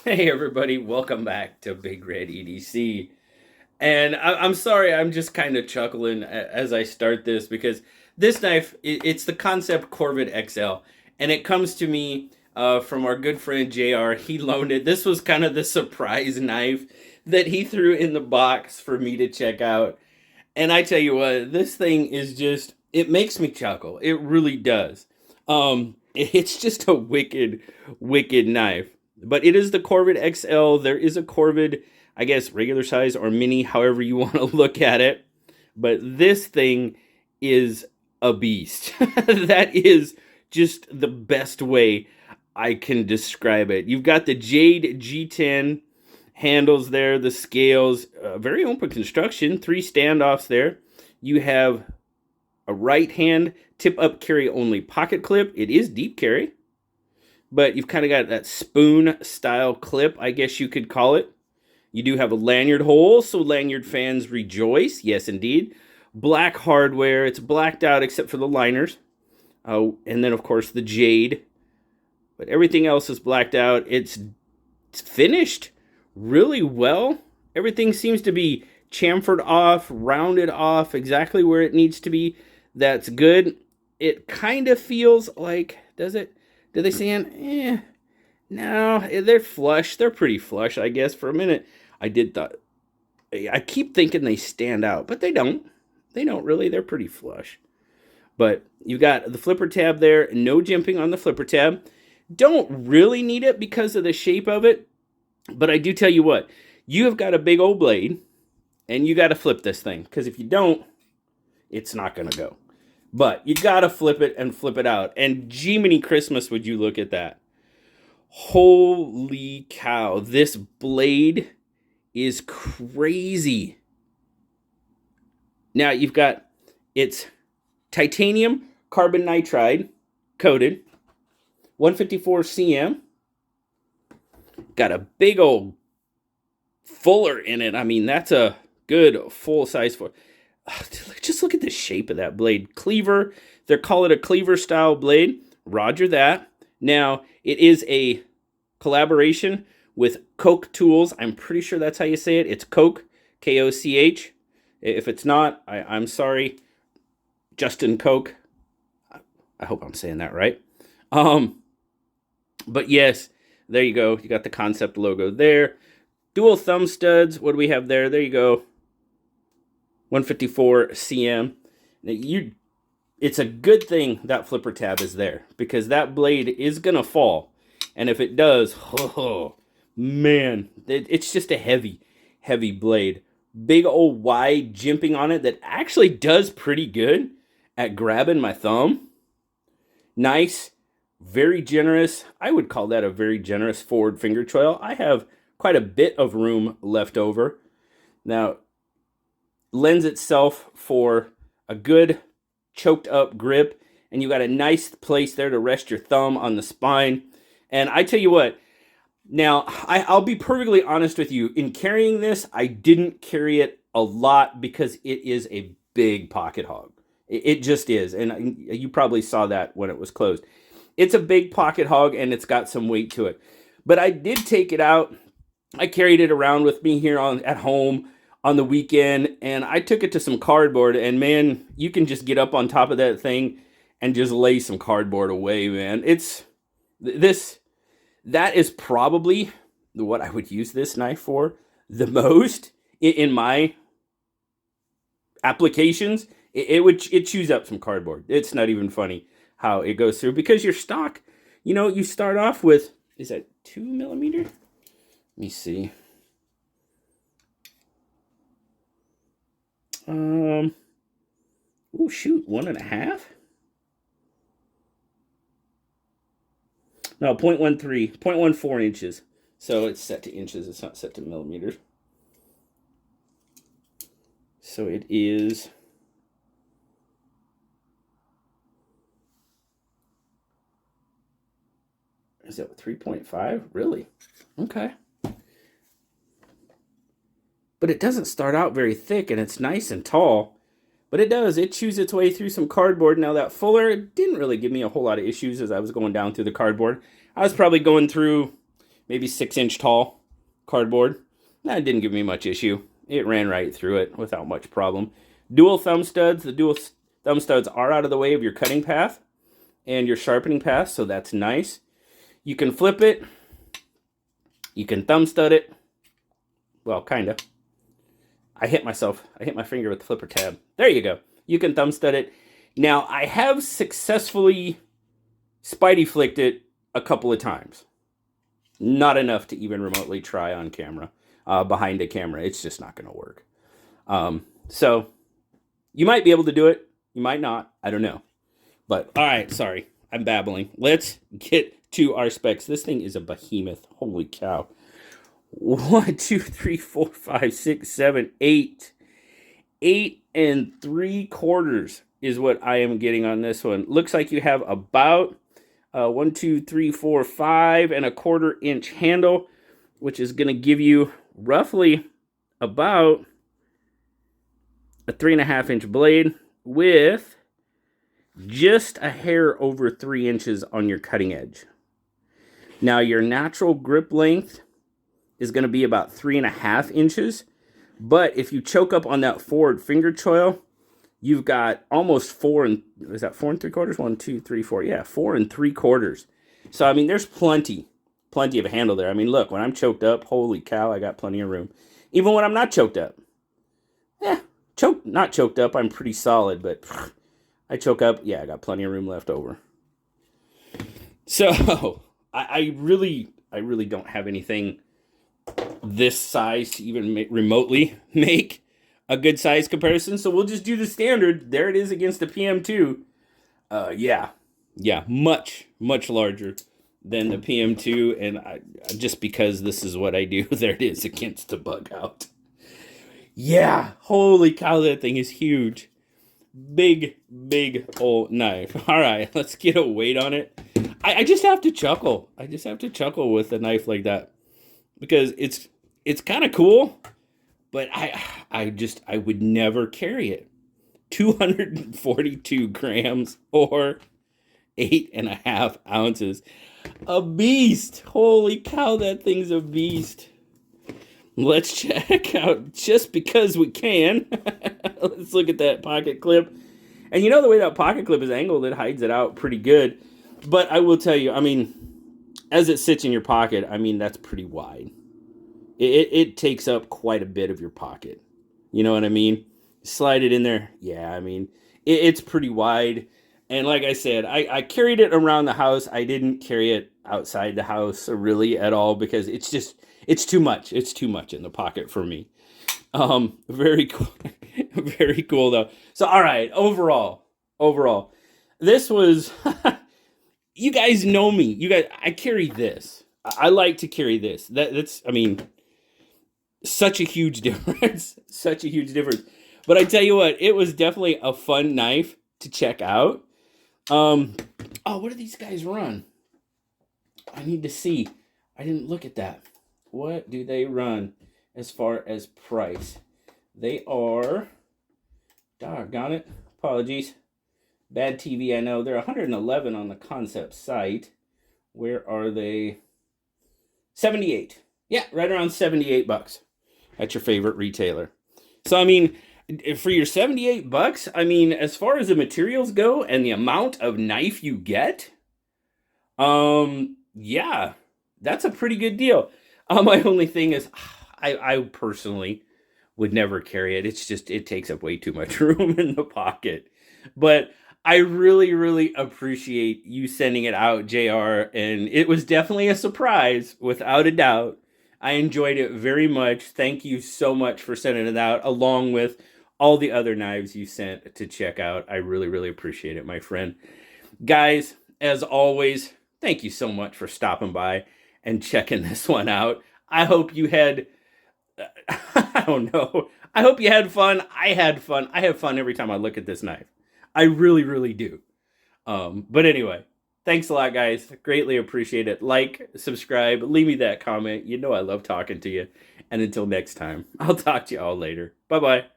Hey everybody, welcome back to Big Red EDC. And I'm sorry, I'm just kind of chuckling as I start this because this knife, it's the Kansept Korvid XL, and it comes to me from our good friend JR. He loaned it. This was kind of the surprise knife that he threw in the box for me to check out. And I tell you what, this thing is just, it makes me chuckle. It really does. It's just a wicked, wicked knife. But it is the Korvid XL. There is a Korvid, I guess, regular size or mini, however you want to look at it. But this thing is a beast. That is just the best way I can describe it. You've got the Jade G10 handles there, the scales, very open construction, 3 standoffs there. You have a right hand tip up carry only pocket clip. It is deep carry, but you've kind of got that spoon style clip, I guess you could call it. You do have a lanyard hole, so lanyard fans rejoice. Yes, indeed. Black hardware. It's blacked out except for the liners. And then, of course, the jade. But everything else is blacked out. It's finished really well. Everything seems to be chamfered off, rounded off, exactly where it needs to be. That's good. It kind of feels like, does it? Do they sand? No, they're flush. They're pretty flush, I guess. For a minute, I keep thinking they stand out, but they don't. They don't really. They're pretty flush. But you got the flipper tab there. No jimping on the flipper tab. Don't really need it because of the shape of it. But I do tell you what, you have got a big old blade, and you got to flip this thing. Because if you don't, it's not going to go. But you got to flip it and flip it out. And Jiminy Christmas, would you look at that. Holy cow, this blade is crazy. Now you've got, it's titanium carbon nitride coated, 154 cm. Got a big old fuller in it. I mean, that's a good full size for. Just look at the shape of that blade. Cleaver. They call it a cleaver style blade. Roger that. Now, it is a collaboration with Koch Tools. I'm pretty sure that's how you say it. It's Koch, K-O-C-H. If it's not, I'm sorry. Justin Koch. I hope I'm saying that right. But yes, there you go. You got the Kansept logo there. Dual thumb studs. What do we have there? There you go. 154 cm. Now it's a good thing that flipper tab is there because that blade is going to fall. And if it does, oh, man, it's just a heavy, heavy blade. Big old wide jimping on it that actually does pretty good at grabbing my thumb. Nice, very generous. I would call that a very generous forward finger choil. I have quite a bit of room left over. Now, lends itself for a good choked up grip, and you got a nice place there to rest your thumb on the spine. And I tell you what, now I'll be perfectly honest with you. In carrying this, I didn't carry it a lot because it is a big pocket hog. It just is, and you probably saw that when it was closed. It's a big pocket hog, and it's got some weight to it. But I did take it out. I carried it around with me here at home on the weekend, and I took it to some cardboard, and man, you can just get up on top of that thing and just lay some cardboard away, man. That is probably what I would use this knife for the most in my applications. It chews up some cardboard. It's not even funny how it goes through because your stock, you start off with, is that 2 mm? Let me see. Oh shoot, 1.5. No, 0.13, 0.14 inches. So it's set to inches. It's not set to millimeters. So it is. Is that 3.5? Really? Okay. But it doesn't start out very thick, and it's nice and tall. But it does. It chews its way through some cardboard. Now, that fuller didn't really give me a whole lot of issues as I was going down through the cardboard. I was probably going through maybe 6-inch tall cardboard. That didn't give me much issue. It ran right through it without much problem. Dual thumb studs. The dual thumb studs are out of the way of your cutting path and your sharpening path, so that's nice. You can flip it. You can thumb stud it. Well, kind of. I hit myself. I hit my finger with the flipper tab. There you go. You can thumb stud it. Now, I have successfully Spidey flicked it a couple of times. Not enough to even remotely try on camera, behind a camera. It's just not going to work. So, you might be able to do it. You might not. I don't know. But, all right, sorry. I'm babbling. Let's get to our specs. This thing is a behemoth. Holy cow. 1, 2, 3, 4, 5, 6, 7, 8. 8 3/4 is what I am getting on this one. Looks like you have about 1, 2, 3, 4, 5 1/4 inch handle, which is going to give you roughly about a 3.5 inch blade with just a hair over 3 inches on your cutting edge. Now, your natural grip length is going to be about 3.5 inches. But if you choke up on that forward finger choil, you've got almost 4 3/4? 1, 2, 3, 4. Yeah, 4 3/4. So, I mean, there's plenty of handle there. I mean, look, when I'm choked up, holy cow, I got plenty of room. Even when I'm not choked up. Not choked up, I'm pretty solid, but I choke up, yeah, I got plenty of room left over. So, I really don't have anything this size to even remotely make a good size comparison. So we'll just do the standard. There it is against the PM2. Yeah, much larger than the PM2. And just because this is what I do, there it is against the bug out. Yeah, holy cow, that thing is huge. Big old knife. All right, let's get a weight on it. I just have to chuckle. I just have to chuckle with a knife like that because it's kind of cool, but I would never carry it. 242 grams or 8.5 ounces. A beast. Holy cow, that thing's a beast. Let's check out, just because we can. Let's look at that pocket clip. And you know the way that pocket clip is angled, it hides it out pretty good. But I will tell you, I mean, as it sits in your pocket, I mean, that's pretty wide. It takes up quite a bit of your pocket. You know what I mean? Slide it in there. Yeah, I mean, it's pretty wide. And like I said, I carried it around the house. I didn't carry it outside the house really at all because it's too much. It's too much in the pocket for me. Very cool. Very cool though. So, all right, overall, this was, you guys know me. I carry this. I like to carry this. That's, I mean, such a huge difference. Such a huge difference. But I tell you what, it was definitely a fun knife to check out. Oh, what do these guys run? I need to see. I didn't look at that. What do they run as far as price? They are, doggone it, apologies. Bad TV, I know. They're $111 on the Kansept site. Where are they? 78. Yeah, right around 78 bucks at your favorite retailer. So, I mean, for your 78 bucks, I mean, as far as the materials go and the amount of knife you get, yeah, that's a pretty good deal. My only thing is, I personally would never carry it. It's just, it takes up way too much room in the pocket. But I really appreciate you sending it out, JR. And it was definitely a surprise, without a doubt. I enjoyed it very much. Thank you so much for sending it out, along with all the other knives you sent to check out. I really appreciate it, my friend. Guys, as always, thank you so much for stopping by and checking this one out. I hope you had, I don't know. I hope you had fun. I had fun. I have fun every time I look at this knife. I really do. But anyway, thanks a lot, guys. Greatly appreciate it. Like, subscribe, leave me that comment. You know I love talking to you. And until next time, I'll talk to you all later. Bye-bye.